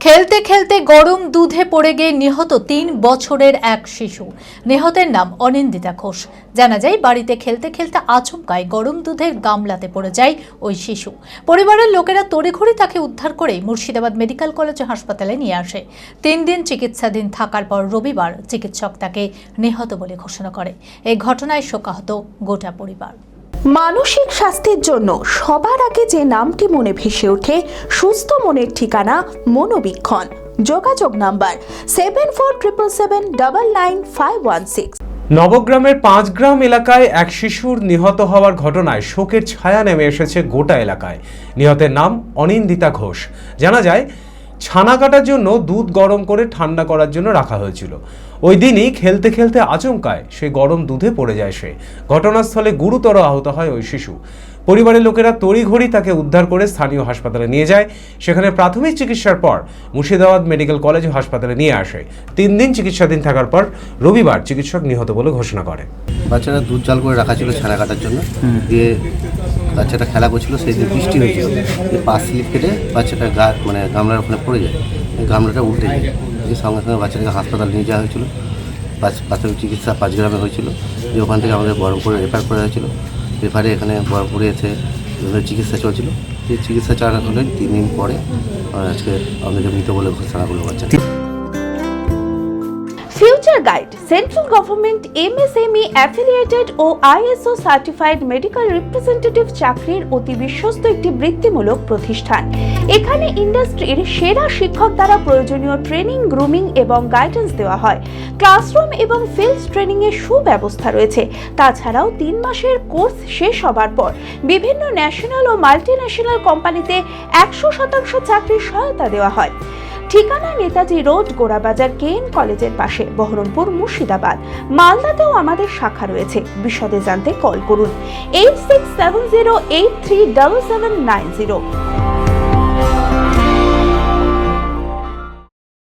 খেলতে খেলতে গরম দুধে পড়ে গিয়ে নিহত ৩ বছরের এক শিশু। নিহতের নাম অনিন্দিতা ঘোষ। জানা যায়, বাড়িতে খেলতে খেলতে আচমকায় গরম দুধের গামলাতে পড়ে যায় ওই শিশু। পরিবারের লোকেরা তড়িঘড়ি তাকে উদ্ধার করে মুর্শিদাবাদ মেডিকেল কলেজ হাসপাতালে নিয়ে আসে। ৩ দিন চিকিৎসাধীন থাকার পর রবিবার চিকিৎসক তাকে নিহত বলে ঘোষণা করে। এই ঘটনায় শোকাহত গোটা পরিবার। মানসিক স্বাস্থ্যের জন্য সবার আগে যে নামটি মনে ভেসে ওঠে, সুস্থ মনের ঠিকানা মনোবীক্ষণ। যোগাযোগ নাম্বার 7477799516। নবগ্রামের 5 গ্রাম এলাকায় এক শিশুর নিহত হওয়ার ঘটনায় শোকের ছায়া নেমে এসেছে গোটা এলাকায়। নিহতের নাম অনিন্দিতা ঘোষ। জানা যায়, ছানা কাটার জন্য দুধ গরম করে ঠান্ডা করার জন্য রাখা হয়েছিল। ওই দিনই খেলতে খেলতে আচমকায় সে গরম দুধে পড়ে যায়। সে ঘটনাস্থলে গুরুতর আহত হয় ওই শিশু। পরিবারের লোকেরা তড়িঘড়ি তাকে উদ্ধার করে স্থানীয় হাসপাতালে নিয়ে যায়। সেখানে প্রাথমিক চিকিৎসার পর মুর্শিদাবাদ মেডিকেল কলেজ হাসপাতালে নিয়ে আসে। 3 দিন চিকিৎসাধীন থাকার পর রবিবার চিকিৎসক নিহত বলে ঘোষণা করে। বাচ্চারা দুধ জাল করে রাখা ছিল ছানা কাটার জন্য, দিয়ে বাচ্চাটা খেলা করছিল। সেই দিন বৃষ্টি হয়েছিল, যে পাশ স্লিপ কেটে বাচ্চাটা গামলার ওখানে পড়ে যায়। গামলাটা উল্টে যায়। সঙ্গে সঙ্গে বাচ্চাটাকে হাসপাতালে নিয়ে যাওয়া হয়েছিল। প্রাথমিক চিকিৎসা 5 গ্রামে হয়েছিল। যে ওখান থেকে আমাদের বহরমপুরে রেফার করা হয়েছিল। রেফারে এখানে বহরমপুরে এসে চিকিৎসা চলছিল। সেই চিকিৎসা চালানো 3 দিন পরে আজকে আমাদেরকে মৃত বলে ঘোষণা করলো বাচ্চাটা। Future Guide central government MSME affiliated ও ISO সার্টিফাইড মেডিকেল রিপ্রেজেন্টেটিভ চাকরির অতি বিশ্বস্ত একটি বৃত্তিমূলক প্রতিষ্ঠান। এখানে ইন্ডাস্ট্রির সেরা শিক্ষক দ্বারা প্রয়োজনীয় ট্রেনিং, গ্রুমিং এবং গাইডেন্স দেওয়া হয়। ক্লাসরুম এবং ফিল্ড ট্রেনিং এর সুব্যবস্থা রয়েছে। তাছাড়াও 3 মাসের কোর্স শেষ হবার পর বিভিন্ন ন্যাশনাল ও মাল্টিন্যাশনাল কোম্পানিতে 100% চাকরির সহায়তা দেওয়া হয়। ঠিকানা নেতাজি রোড, গোড়াবাজার KN কলেজের পাশে, বহরমপুর, মুর্শিদাবাদ। মালদাতেও আমাদের শাখা রয়েছে। বিশদে জানতে কল করুন 8670837790।